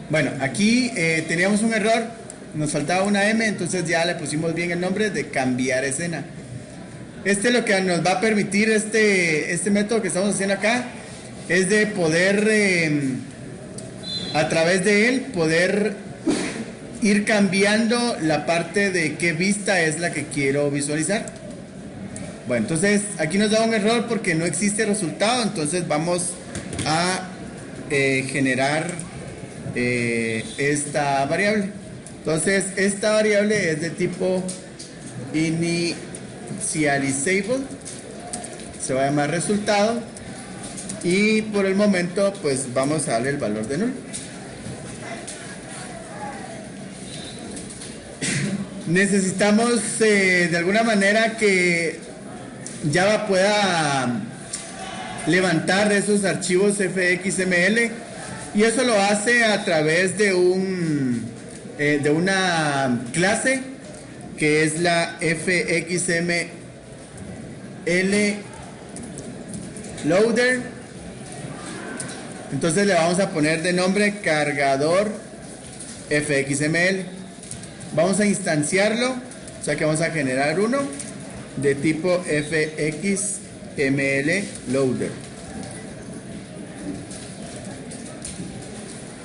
Bueno, aquí teníamos un error, nos faltaba una M, entonces ya le pusimos bien el nombre de cambiar escena. Lo que nos va a permitir este método que estamos haciendo acá es de poder, a través de él, poder ir cambiando la parte de qué vista es la que quiero visualizar. Bueno, entonces aquí nos da un error porque no existe resultado, entonces vamos a generar esta variable. Entonces esta variable es de tipo initializable, se va a llamar resultado, y por el momento pues vamos a darle el valor de null. Necesitamos de alguna manera que Java pueda levantar esos archivos fxml, y eso lo hace a través de una clase que es la fxml loader. Entonces le vamos a poner de nombre cargador fxml. Vamos a instanciarlo, o sea que vamos a generar uno de tipo fxml loader.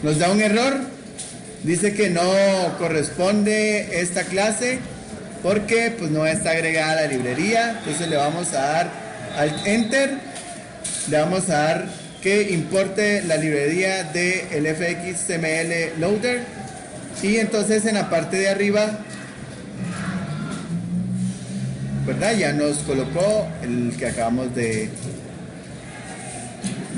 Nos da un error, dice que no corresponde esta clase porque pues no está agregada a la librería. Entonces le vamos a dar al enter, le vamos a dar que importe la librería del fxml loader, y entonces en la parte de arriba, ¿verdad?, ya nos colocó el que acabamos de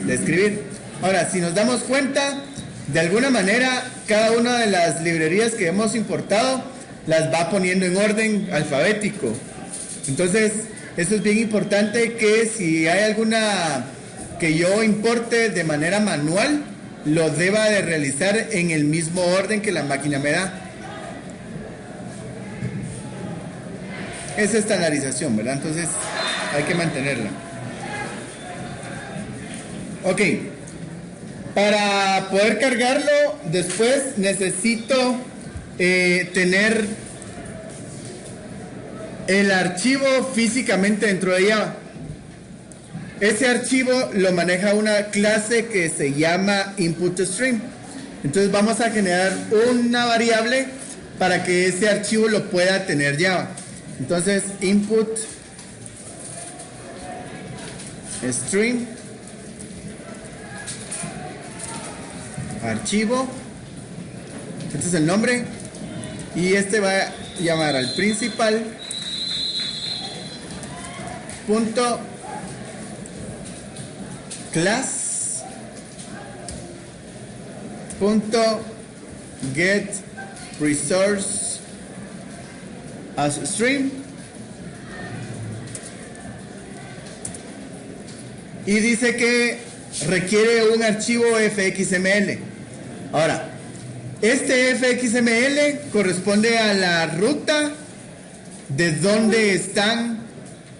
escribir. Ahora, si nos damos cuenta, de alguna manera cada una de las librerías que hemos importado las va poniendo en orden alfabético. Entonces eso es bien importante, que si hay alguna que yo importe de manera manual, lo deba de realizar en el mismo orden que la máquina me da. Es estandarización, ¿verdad? Entonces hay que mantenerla. Ok. Para poder cargarlo después necesito tener el archivo físicamente dentro de Java. Ese archivo lo maneja una clase que se llama input_stream. Entonces vamos a generar una variable para que ese archivo lo pueda tener Java. Entonces input_stream archivo, este es el nombre, y va a llamar al principal punto class punto get resource as stream, y dice que requiere un archivo fxml. Ahora, este fxml corresponde a la ruta de donde están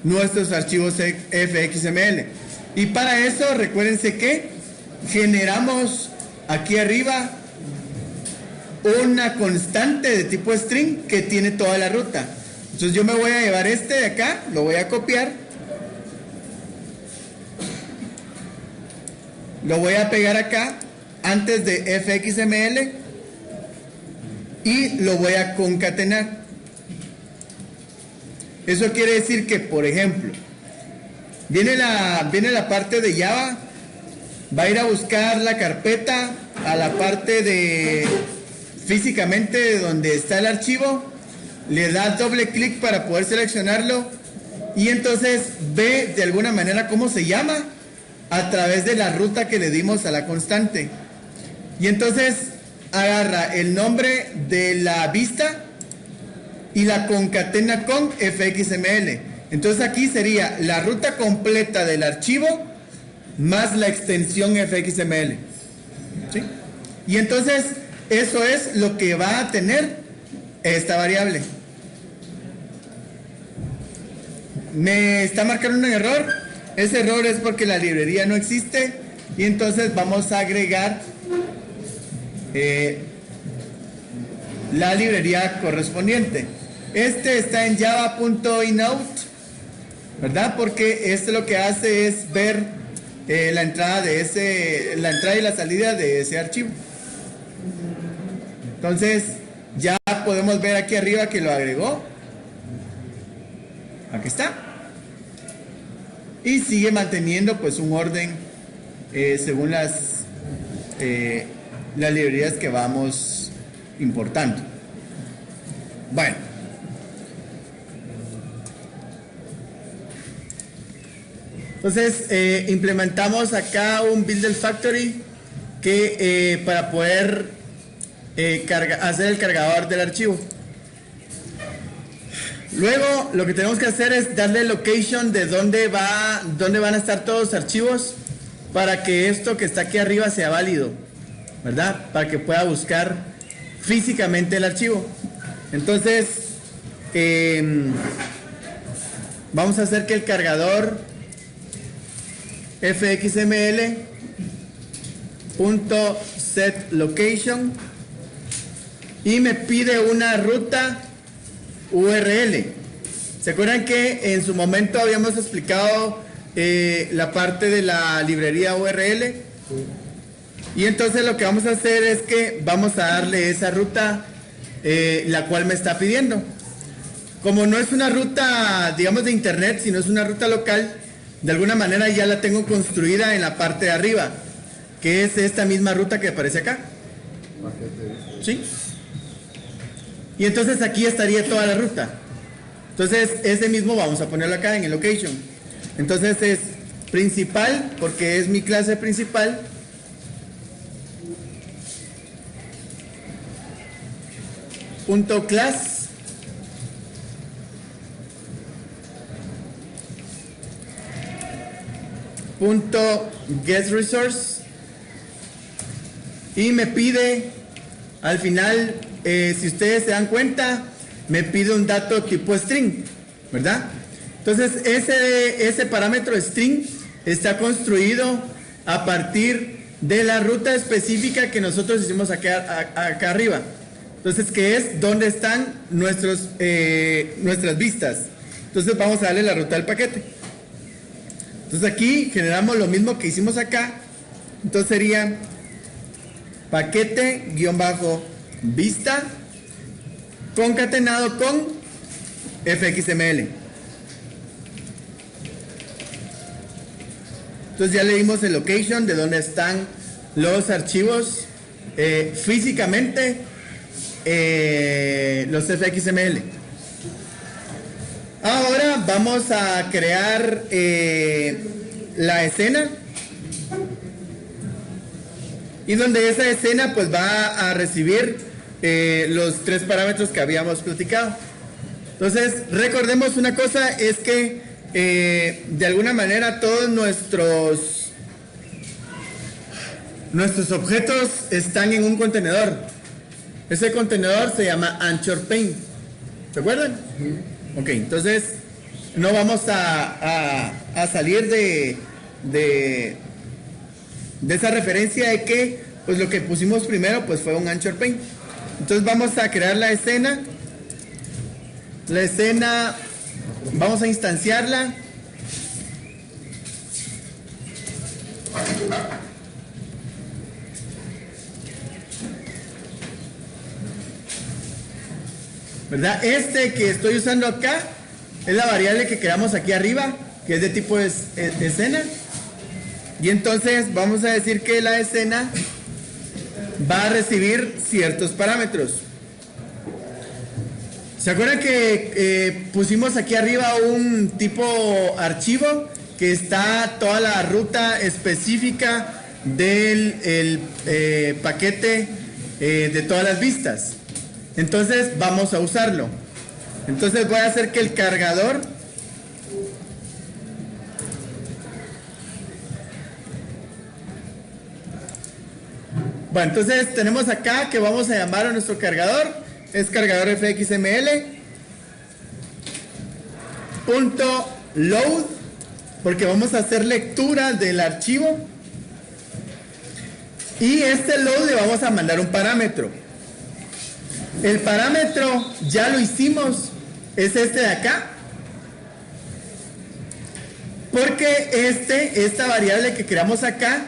nuestros archivos fxml. Y para eso, recuérdense que generamos aquí arriba una constante de tipo string que tiene toda la ruta. Entonces yo me voy a llevar de acá, lo voy a copiar, lo voy a pegar acá antes de fxml y lo voy a concatenar. Eso quiere decir que, por ejemplo, viene la parte de Java, va a ir a buscar la carpeta a la parte de físicamente donde está el archivo, le da doble clic para poder seleccionarlo, y entonces ve de alguna manera cómo se llama a través de la ruta que le dimos a la constante, y entonces agarra el nombre de la vista y la concatena con fxml. Entonces aquí sería la ruta completa del archivo más la extensión fxml, ¿sí? Y entonces eso es lo que va a tener esta variable. Me está marcando un error. Ese error es porque la librería no existe, y entonces vamos a agregar la librería correspondiente. Este está en java.inout, ¿verdad? Porque este lo que hace es ver la entrada y la salida de ese archivo. Entonces ya podemos ver aquí arriba que lo agregó. Aquí está. Y sigue manteniendo pues un orden según las librerías que vamos importando. Bueno, entonces implementamos acá un Builder Factory que para poder hacer el cargador del archivo. Luego lo que tenemos que hacer es darle location de dónde van a estar todos los archivos para que esto que está aquí arriba sea válido, ¿verdad? Para que pueda buscar físicamente el archivo. Entonces vamos a hacer que el cargador fxml.setLocation y me pide una ruta URL. ¿Se acuerdan que en su momento habíamos explicado la parte de la librería URL? Y entonces lo que vamos a hacer es que vamos a darle esa ruta la cual me está pidiendo. Como no es una ruta, digamos, de internet, sino es una ruta local, de alguna manera ya la tengo construida en la parte de arriba, que es esta misma ruta que aparece acá. ¿Sí? Y entonces aquí estaría toda la ruta. Entonces ese mismo vamos a ponerlo acá en el location. Entonces es principal, porque es mi clase principal. Punto class. Punto get resource. Y me pide al final, si ustedes se dan cuenta, me pide un dato tipo string, ¿verdad? Entonces ese parámetro string está construido a partir de la ruta específica que nosotros hicimos acá arriba. Entonces, que es donde están nuestras vistas. Entonces vamos a darle la ruta del paquete. Entonces aquí generamos lo mismo que hicimos acá. Entonces sería paquete-vista concatenado con fxml. Entonces ya le dimos el location de donde están los archivos físicamente, los fxml. Ahora vamos a crear la escena, y donde esa escena pues va a recibir los tres parámetros que habíamos platicado. Entonces recordemos una cosa, es que de alguna manera todos nuestros objetos están en un contenedor. Ese contenedor se llama Anchor Paint. ¿Se acuerdan? Ok, entonces no vamos a salir de esa referencia de que pues lo que pusimos primero pues fue un Anchor Paint. Entonces vamos a crear la escena. La escena vamos a instanciarla. ¿Verdad? Este que estoy usando acá es la variable que creamos aquí arriba, que es de tipo escena. Y entonces vamos a decir que la escena va a recibir ciertos parámetros. ¿Se acuerdan que pusimos aquí arriba un tipo archivo que está toda la ruta específica del paquete de todas las vistas? Entonces vamos a usarlo. Entonces voy a hacer que el cargador bueno, entonces tenemos acá que vamos a llamar a nuestro cargador, es cargador fxml punto load, porque vamos a hacer lectura del archivo. Y este load le vamos a mandar un parámetro. El parámetro ya lo hicimos, es este de acá. Porque esta variable que creamos acá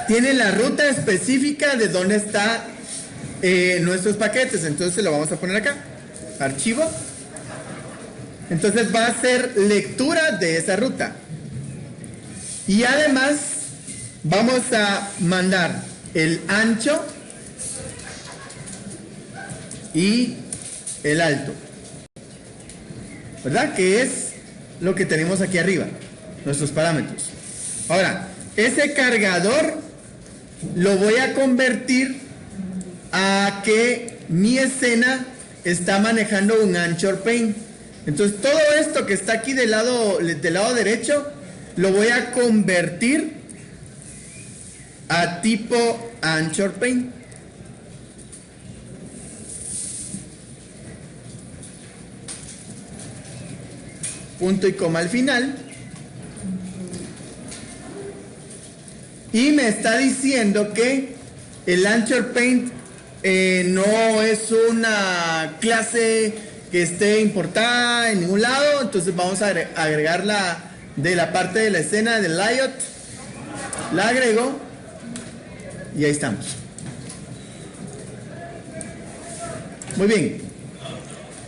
tiene la ruta específica de dónde están nuestros paquetes. Entonces lo vamos a poner acá. Archivo. Entonces va a ser lectura de esa ruta. Y además vamos a mandar el ancho y el alto, ¿verdad? Que es lo que tenemos aquí arriba, nuestros parámetros. Ahora, ese cargador lo voy a convertir a que mi escena está manejando un anchor pane. Entonces todo esto que está aquí del lado derecho lo voy a convertir a tipo anchor pane. Punto y coma al final. Y me está diciendo que el Anchor Paint no es una clase que esté importada en ningún lado. Entonces vamos a agregarla de la parte de la escena del layout. La agrego y ahí estamos. Muy bien.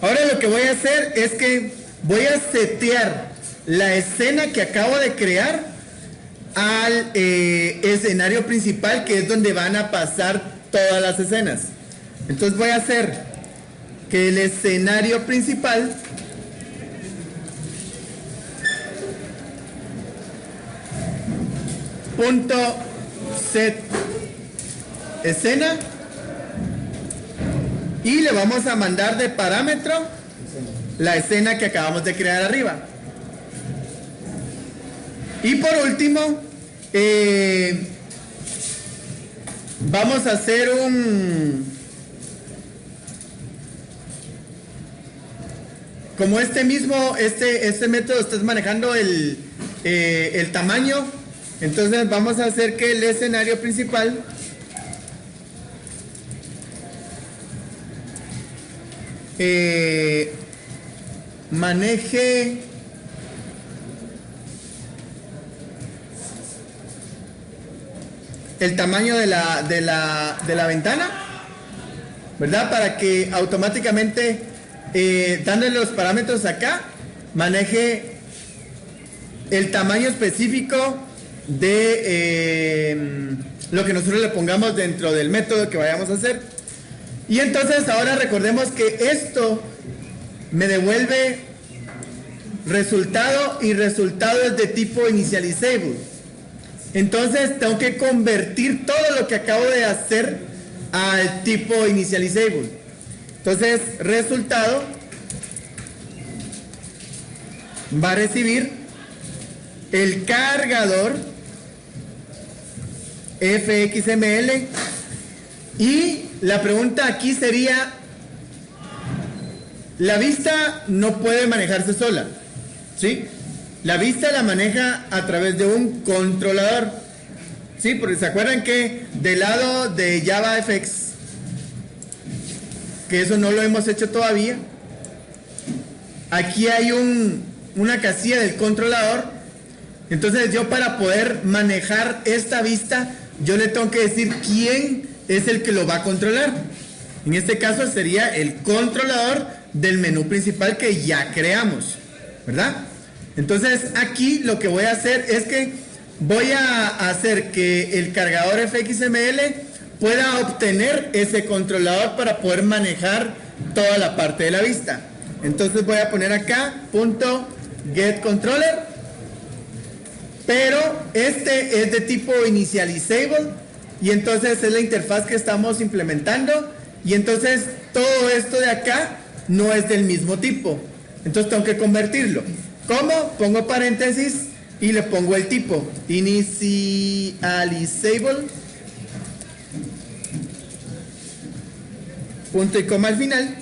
Ahora lo que voy a hacer es que voy a setear la escena que acabo de crear al escenario principal, que es donde van a pasar todas las escenas. Entonces voy a hacer que el escenario principal punto set escena, y le vamos a mandar de parámetro la escena que acabamos de crear arriba. Y por último, vamos a hacer como este método está manejando el tamaño. Entonces vamos a hacer que el escenario principal maneje el tamaño de la ventana, ¿verdad? Para que automáticamente, dándole los parámetros acá, maneje el tamaño específico de lo que nosotros le pongamos dentro del método que vayamos a hacer. Y entonces ahora recordemos que esto me devuelve resultado, y resultado es de tipo initializable. Entonces tengo que convertir todo lo que acabo de hacer al tipo initializable. Entonces resultado va a recibir el cargador fxml, y la pregunta aquí sería: la vista no puede manejarse sola, ¿sí? La vista la maneja a través de un controlador, ¿sí? Porque se acuerdan que del lado de JavaFX, que eso no lo hemos hecho todavía, aquí hay una casilla del controlador. Entonces yo, para poder manejar esta vista, yo le tengo que decir quién es el que lo va a controlar. En este caso sería el controlador del menú principal que ya creamos, ¿verdad? Entonces aquí lo que voy a hacer es que voy a hacer que el cargador fxml pueda obtener ese controlador para poder manejar toda la parte de la vista. Entonces voy a poner acá .getController, pero este es de tipo initializable, y entonces es la interfaz que estamos implementando, y entonces todo esto de acá no es del mismo tipo. Entonces tengo que convertirlo. ¿Cómo? Pongo paréntesis y le pongo el tipo initializable, punto y coma al final,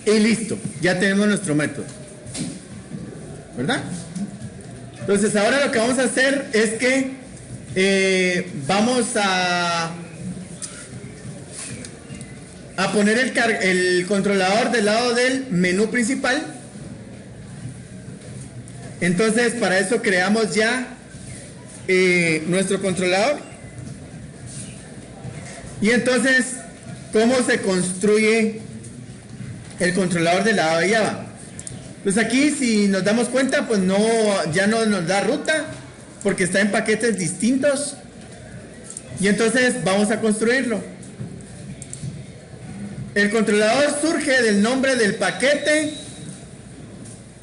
y listo, ya tenemos nuestro método, ¿verdad? Entonces ahora lo que vamos a hacer es que vamos a poner el controlador del lado del menú principal. Entonces para eso creamos ya nuestro controlador. Y entonces, ¿cómo se construye el controlador del lado de Java? Pues aquí, si nos damos cuenta, pues ya no nos da ruta porque está en paquetes distintos. Y entonces vamos a construirlo. El controlador surge del nombre del paquete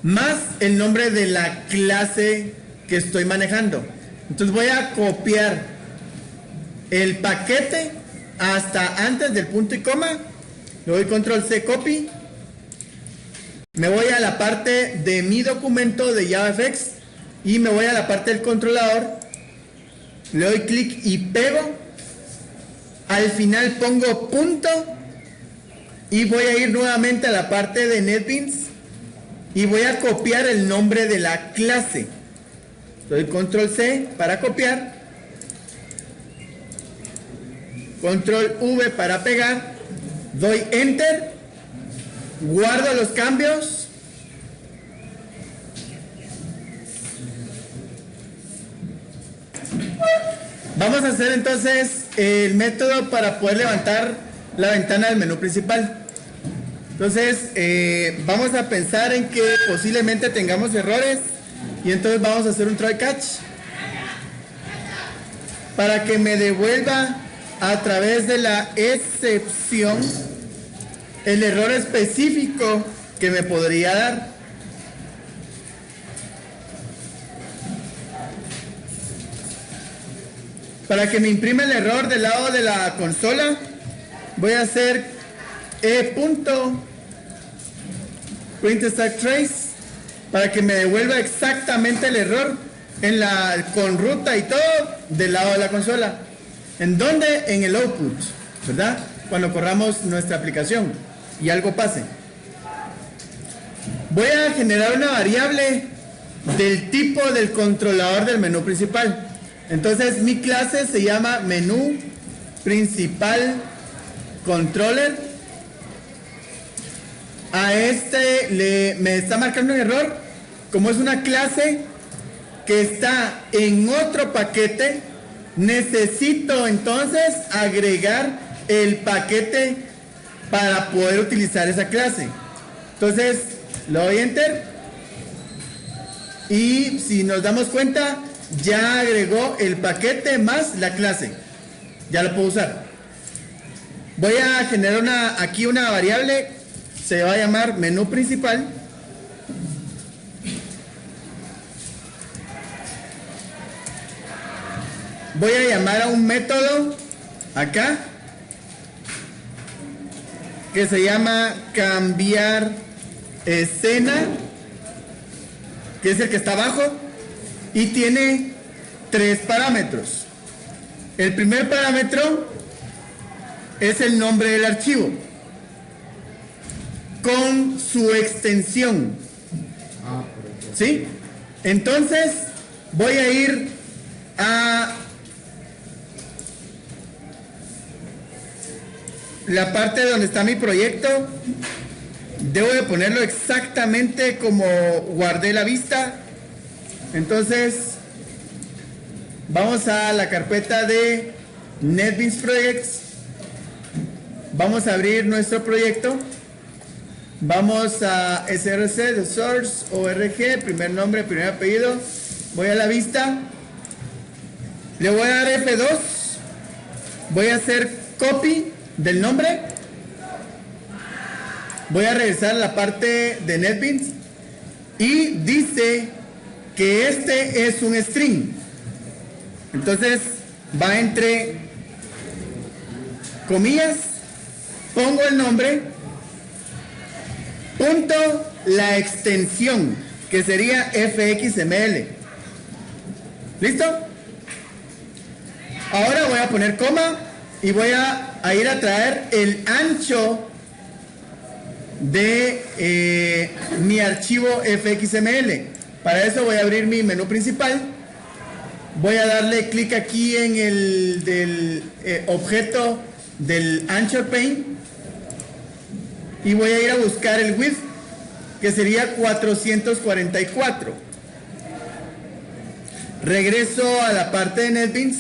más el nombre de la clase que estoy manejando. Entonces voy a copiar el paquete hasta antes del punto y coma. Le doy control C, copy. Me voy a la parte de mi documento de JavaFX y me voy a la parte del controlador. Le doy clic y pego. Al final pongo punto y voy a ir nuevamente a la parte de NetBeans y voy a copiar el nombre de la clase. Doy control C para copiar, control V para pegar, doy enter, guardo los cambios, vamos a hacer entonces el método para poder levantar la ventana del menú principal. Entonces vamos a pensar en que posiblemente tengamos errores y entonces vamos a hacer un try catch para que me devuelva a través de la excepción el error específico que me podría dar. Para que me imprima el error del lado de la consola, voy a hacer print stack trace para que me devuelva exactamente el error con ruta y todo del lado de la consola. ¿En dónde? En el output, ¿verdad? Cuando corramos nuestra aplicación y algo pase. Voy a generar una variable del tipo del controlador del menú principal. Entonces mi clase se llama menú principal controller. A me está marcando un error. Como es una clase que está en otro paquete, necesito entonces agregar el paquete para poder utilizar esa clase. Entonces le doy enter y si nos damos cuenta ya agregó el paquete más la clase, ya lo puedo usar. Voy a generar aquí una variable, se va a llamar menú principal. Voy a llamar a un método acá que se llama cambiar escena, que es el que está abajo y tiene 3 parámetros. El primer parámetro es el nombre del archivo con su extensión. ¿Sí? Entonces voy a ir a la parte donde está mi proyecto. Debo de ponerlo exactamente como guardé la vista. Entonces vamos a la carpeta de NetBeans Projects. Vamos a abrir nuestro proyecto. Vamos a src de source org, primer nombre, primer apellido. Voy a la vista. Le voy a dar F2. Voy a hacer copy del nombre. Voy a regresar a la parte de NetBeans y dice que este es un string. Entonces va entre comillas, pongo el nombre, punto, la extensión, que sería fxml. ¿Listo? Ahora voy a poner coma y voy a ir a traer el ancho de mi archivo fxml. Para eso voy a abrir mi menú principal. Voy a darle clic aquí en el del objeto del Anchor Paint y voy a ir a buscar el width, que sería 444. Regreso a la parte de NetBeans,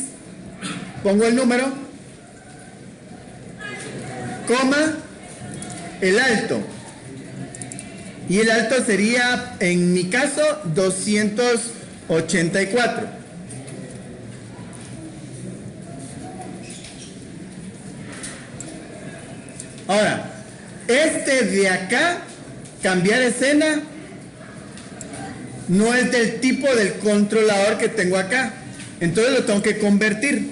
pongo el número, coma, el alto. Y el alto sería, en mi caso, 284. Ahora, este de acá, cambiar escena, no es del tipo del controlador que tengo acá. Entonces lo tengo que convertir.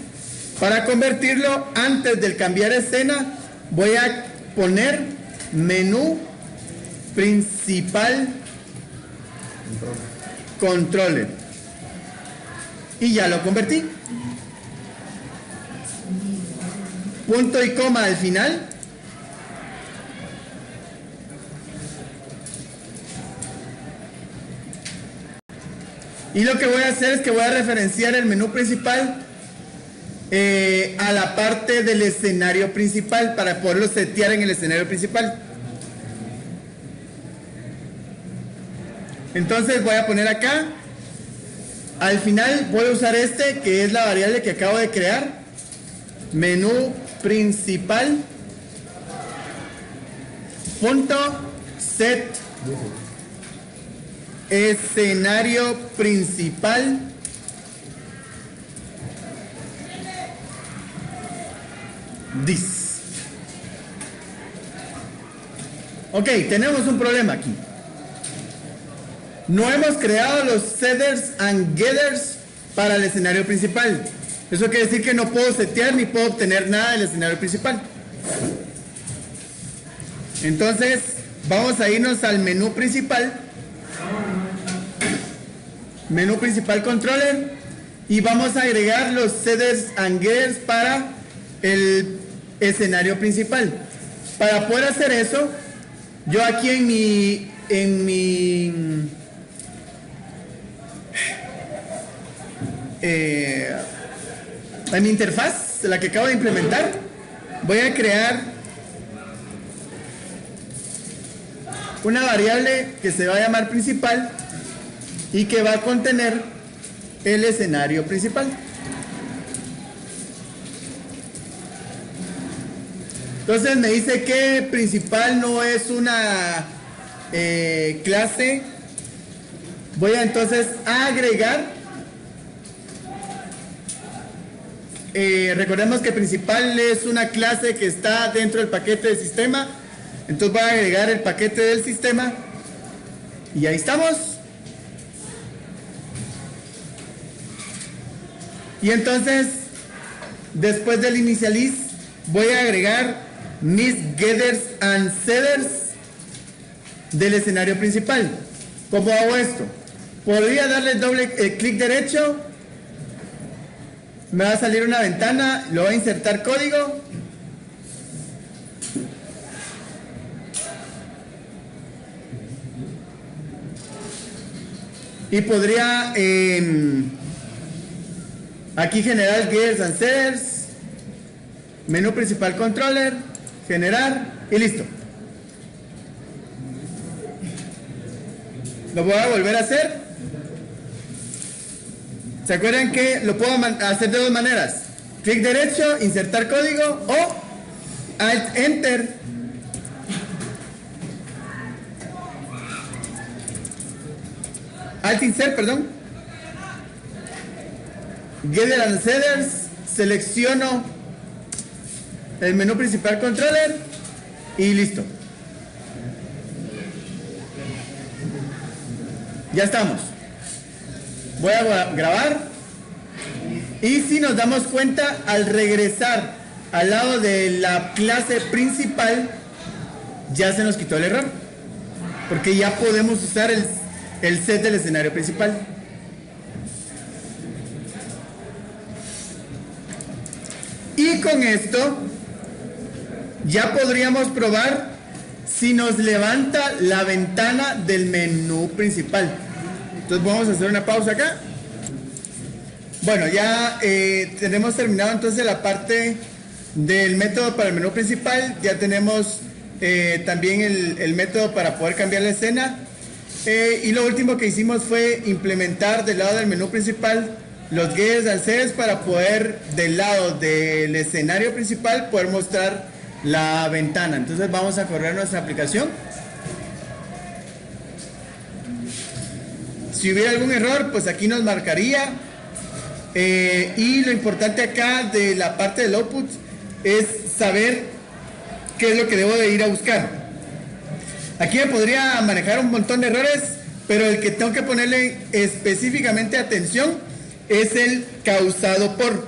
Para convertirlo, antes del cambiar escena, voy a poner menú principal controller. Y ya lo convertí. Punto y coma al final. Y lo que voy a hacer es que voy a referenciar el menú principal a la parte del escenario principal para poderlo setear en el escenario principal. Entonces voy a poner acá. Al final voy a usar este, que es la variable que acabo de crear. Menú principal. Punto set escenario principal this. Ok, tenemos un problema aquí. No hemos creado los setters and getters para el escenario principal. Eso quiere decir que no puedo setear ni puedo obtener nada del escenario principal. Entonces vamos a irnos al menú principal. Menú principal controller, y vamos a agregar los setters and getters para el escenario principal. Para poder hacer eso, yo aquí en mi interfaz, la que acabo de implementar, voy a crear una variable que se va a llamar principal y que va a contener el escenario principal. Entonces me dice que principal no es una clase. Voy a entonces agregar. Recordemos que principal es una clase que está dentro del paquete del sistema. Entonces voy a agregar el paquete del sistema. Y ahí estamos. Y entonces, después del initialize, voy a agregar mis getters and setters del escenario principal. ¿Cómo hago esto? Podría darle doble clic derecho. Me va a salir una ventana, lo voy a insertar código. Y podría aquí generar getters and setters, menú principal controller, generar y listo. Lo voy a volver a hacer. ¿Se acuerdan que lo puedo hacer de dos maneras? Clic derecho, insertar código, o Alt Enter. Alt Insert, perdón. Getter and Setters, selecciono el menú principal controller y listo. Ya estamos. Voy a grabar y si nos damos cuenta, al regresar al lado de la clase principal ya se nos quitó el error, porque ya podemos usar el set del escenario principal. Y con esto ya podríamos probar si nos levanta la ventana del menú principal. Entonces vamos a hacer una pausa acá. Bueno, ya tenemos terminado entonces la parte del método para el menú principal. Ya tenemos también el método para poder cambiar la escena. Y lo último que hicimos fue implementar del lado del menú principal los gears and sets para poder del lado del escenario principal poder mostrar la ventana. Entonces vamos a correr nuestra aplicación. Si hubiera algún error, pues aquí nos marcaría. Y lo importante acá de la parte del output es saber qué es lo que debo de ir a buscar. Aquí me podría manejar un montón de errores, pero el que tengo que ponerle específicamente atención es el causado por.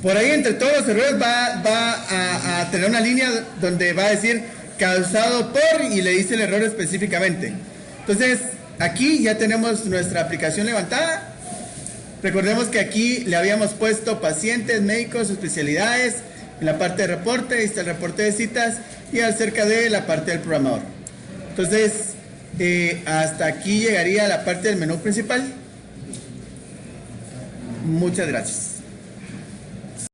Por ahí entre todos los errores va a tener una línea donde va a decir causado por y le dice el error específicamente. Entonces aquí ya tenemos nuestra aplicación levantada. Recordemos que aquí le habíamos puesto pacientes, médicos, especialidades. En la parte de reporte, ahí está el reporte de citas y acerca de la parte del programador. Entonces, hasta aquí llegaría la parte del menú principal. Muchas gracias.